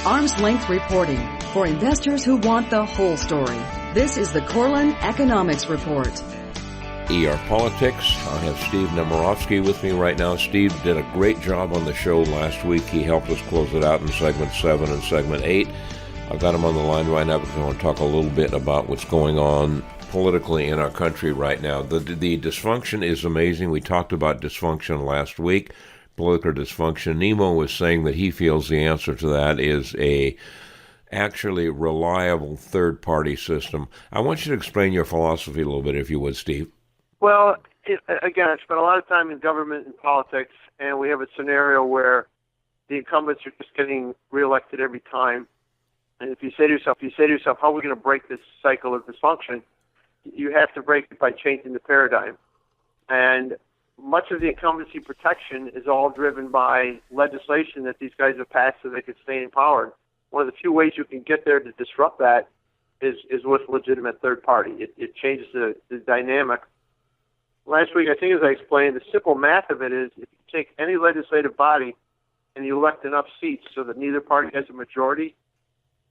Arm's length reporting for investors who want the whole story. This is the Korelin Economic Report. ER Politics. I have Steven Nemerovski with me right now. Steve did a great job on the show last week. He helped us close it out in segment 7 and segment 8. I've got him on the line right now because I want to talk a little bit about what's going on politically in our country right now. The dysfunction is amazing. We talked about dysfunction last week, political dysfunction. Nemo was saying that he feels the answer to that is a actually reliable third-party system. I want you to explain your philosophy a little bit, if you would, Steve. Well, again, I spent a lot of time in government and politics, and we have a scenario where the incumbents are just getting reelected every time. And if you say to yourself, how are we going to break this cycle of dysfunction? You have to break it by changing the paradigm. And much of the incumbency protection is all driven by legislation that these guys have passed so they can stay in power. One of the few ways you can get there to disrupt that is with legitimate third party. It changes the dynamic. Last week, I think as I explained, the simple math of it is if you take any legislative body and you elect enough seats so that neither party has a majority,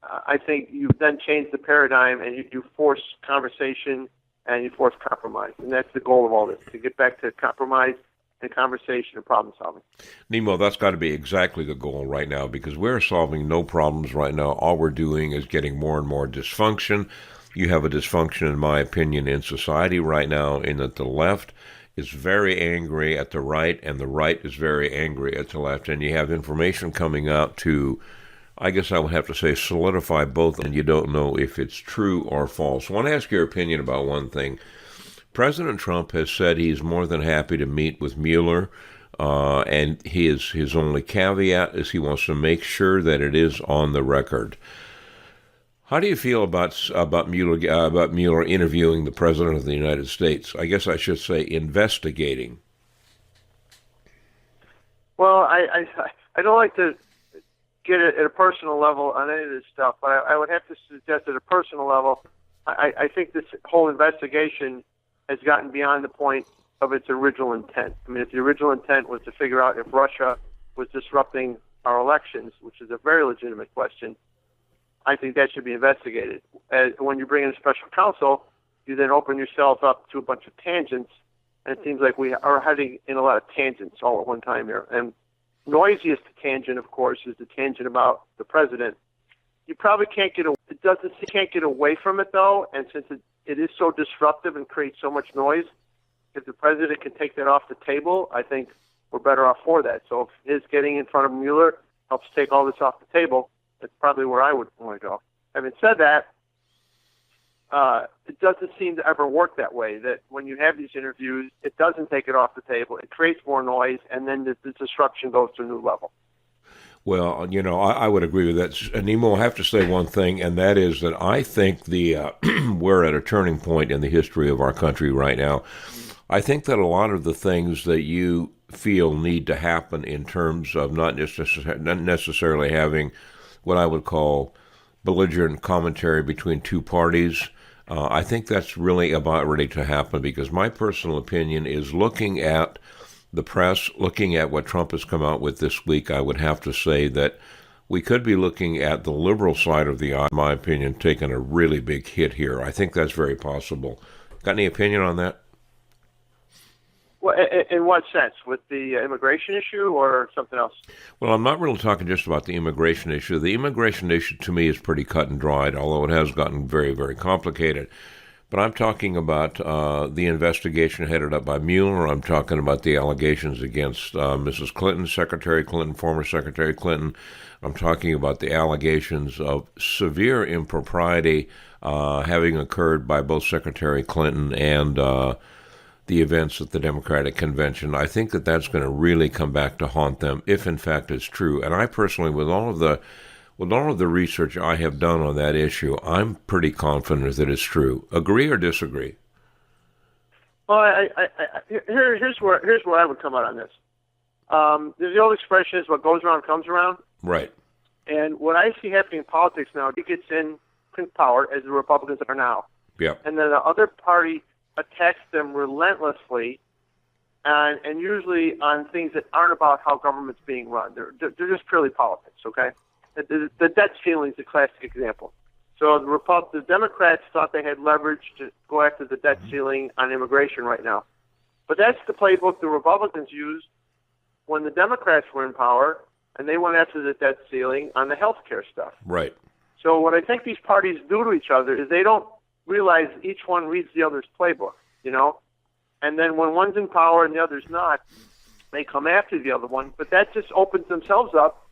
I think you then change the paradigm and you force conversation and you force compromise. And that's the goal of all this, to get back to compromise and conversation and problem solving. Nemo, that's got to be exactly the goal right now, because we're solving no problems right now. All we're doing is getting more and more dysfunction. You have a dysfunction, in my opinion, in society right now, in that the left is very angry at the right, and the right is very angry at the left. And you have information coming out to, I guess I would have to say, solidify both, and you don't know if it's true or false. I want to ask your opinion about one thing. President Trump has said he's more than happy to meet with Mueller, and his only caveat is he wants to make sure that it is on the record. How do you feel about Mueller interviewing the President of the United States? I guess I should say investigating. Well, I don't like to get it at a personal level on any of this stuff, but I would have to suggest at a personal level, I think this whole investigation has gotten beyond the point of its original intent. I mean, if the original intent was to figure out if Russia was disrupting our elections, which is a very legitimate question, I think that should be investigated. When you bring in a special counsel, you then open yourself up to a bunch of tangents, and it seems like we are heading in a lot of tangents all at one time here. And noisiest tangent, of course, is the tangent about the president. You probably can't get away from it, though, and since it is so disruptive and creates so much noise, if the president can take that off the table, I think we're better off for that. So if his getting in front of Mueller helps take all this off the table, that's probably where I would want to go. Having said that, it doesn't seem to ever work that way, that when you have these interviews, it doesn't take it off the table. It creates more noise, and then the disruption goes to a new level. Well, I would agree with that. Nemo, I have to say one thing, and that is that I think we're at a turning point in the history of our country right now. I think that a lot of the things that you feel need to happen in terms of not necessarily having what I would call belligerent commentary between two parties, I think that's really about ready to happen, because my personal opinion is, looking at the press, looking at what Trump has come out with this week, I would have to say that we could be looking at the liberal side of the aisle, in my opinion, taking a really big hit here. I think that's very possible. Got any opinion on that? Well, in what sense? With the immigration issue or something else? Well, I'm not really talking just about the immigration issue. The immigration issue, to me, is pretty cut and dried, although it has gotten very, very complicated. But I'm talking about the investigation headed up by Mueller. I'm talking about the allegations against Mrs. Clinton, Secretary Clinton, former Secretary Clinton. I'm talking about the allegations of severe impropriety having occurred by both Secretary Clinton and the events at the Democratic Convention. I think that that's going to really come back to haunt them, if in fact it's true. And I personally, with all of the research I have done on that issue, I'm pretty confident that it's true. Agree or disagree? Well, here's where I would come out on this. The old expression is, what goes around comes around. Right. And what I see happening in politics now, he gets in power, as the Republicans are now. Yeah. And then the other party attacks them relentlessly, and usually on things that aren't about how government's being run. They're just purely politics, okay? The debt ceiling is a classic example. So the Democrats thought they had leverage to go after the debt ceiling on immigration right now. But that's the playbook the Republicans used when the Democrats were in power, and they went after the debt ceiling on the health care stuff. Right. So what I think these parties do to each other is they don't realize each one reads the other's playbook, And then when one's in power and the other's not, they come after the other one. But that just opens themselves up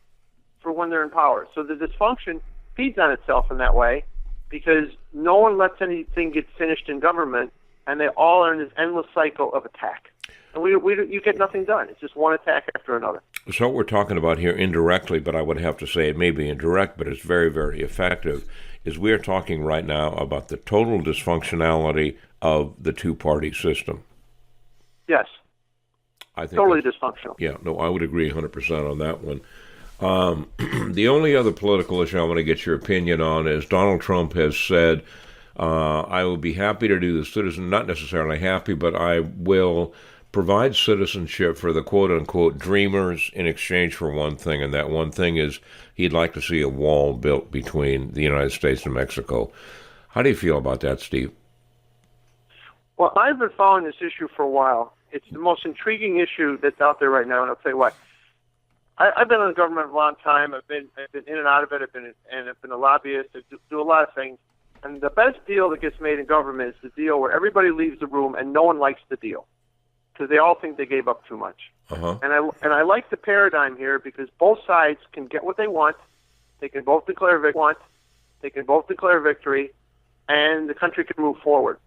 for when they're in power. So the dysfunction feeds on itself in that way because no one lets anything get finished in government, and they all are in this endless cycle of attack. And you get nothing done. It's just one attack after another. So what we're talking about here indirectly, but I would have to say it may be indirect, but it's very, very effective, is we're talking right now about the total dysfunctionality of the two-party system. Yes. I think totally dysfunctional. Yeah, no, I would agree 100% on that one. The only other political issue I want to get your opinion on is Donald Trump has said, I will be happy to do the citizen, not necessarily happy, but I will provide citizenship for the quote-unquote dreamers in exchange for one thing, and that one thing is he'd like to see a wall built between the United States and Mexico. How do you feel about that, Steve? Well, I've been following this issue for a while. It's the most intriguing issue that's out there right now, and I'll tell you why. I've been in the government a long time. I've been in and out of it. I've been a lobbyist. I do a lot of things. And the best deal that gets made in government is the deal where everybody leaves the room and no one likes the deal because they all think they gave up too much. Uh-huh. And I like the paradigm here because both sides can get what they want. They can both declare victory, and the country can move forward.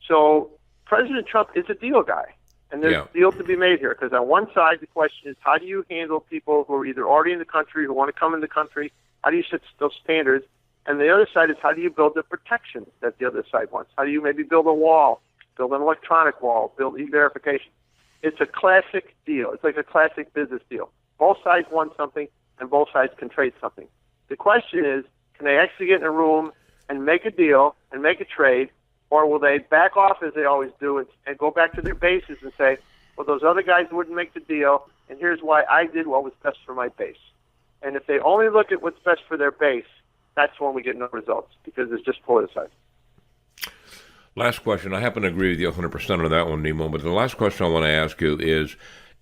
So President Trump is a deal guy. And there's a deal to be made here because on one side, the question is how do you handle people who are either already in the country, who want to come in the country? How do you set those standards? And the other side is how do you build the protections that the other side wants? How do you maybe build a wall, build an electronic wall, build e-verification? It's a classic deal. It's like a classic business deal. Both sides want something, and both sides can trade something. The question is, can they actually get in a room and make a deal and make a trade, or will they back off as they always do and go back to their bases and say, well, those other guys wouldn't make the deal, and here's why I did what was best for my base. And if they only look at what's best for their base, that's when we get no results because it's just politicized. Last question. I happen to agree with you 100% on that one, Nemo, but the last question I want to ask you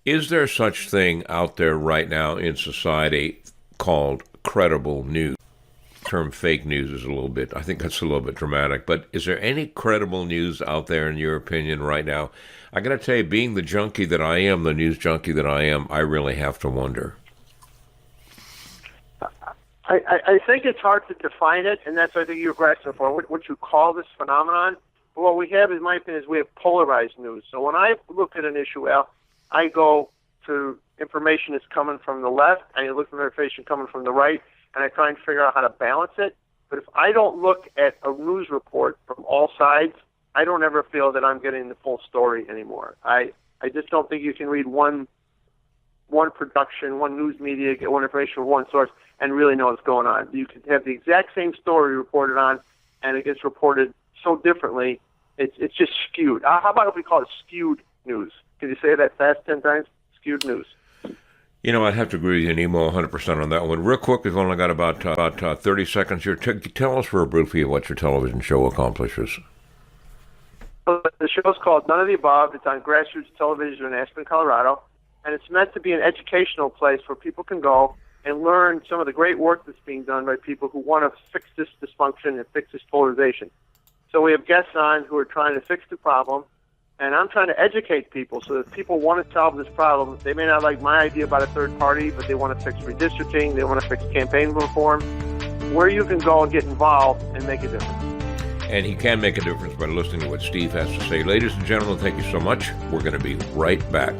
is there such thing out there right now in society called credible news? The term fake news is I think that's a little bit dramatic, but is there any credible news out there in your opinion right now? I got to tell you, being the junkie that I am, the news junkie that I am, I really have to wonder. I think it's hard to define it, and that's what I think you're asking for, what you call this phenomenon. But what we have, in my opinion, is we have polarized news. So when I look at an issue, Al, I go to information that's coming from the left, and I look for information coming from the right, and I try and figure out how to balance it. But if I don't look at a news report from all sides, I don't ever feel that I'm getting the full story anymore. I just don't think you can read one production, one news media, get one information from one source, and really know what's going on. You can have the exact same story reported on, and it gets reported so differently, it's just skewed. How about if we call it skewed news? Can you say that fast 10 times? Skewed news. You know, I'd have to agree with you, Nemo, 100% on that one. Real quick, we've only got about 30 seconds here. Tell us for a briefly what your television show accomplishes. The show's called None of the Above. It's on grassroots television in Aspen, Colorado, and it's meant to be an educational place where people can go and learn some of the great work that's being done by people who want to fix this dysfunction and fix this polarization. So we have guests on who are trying to fix the problem, and I'm trying to educate people so that if people want to solve this problem. They may not like my idea about a third party, but they want to fix redistricting, they want to fix campaign reform, where you can go and get involved and make a difference. And he can make a difference by listening to what Steve has to say. Ladies and gentlemen, thank you so much. We're going to be right back.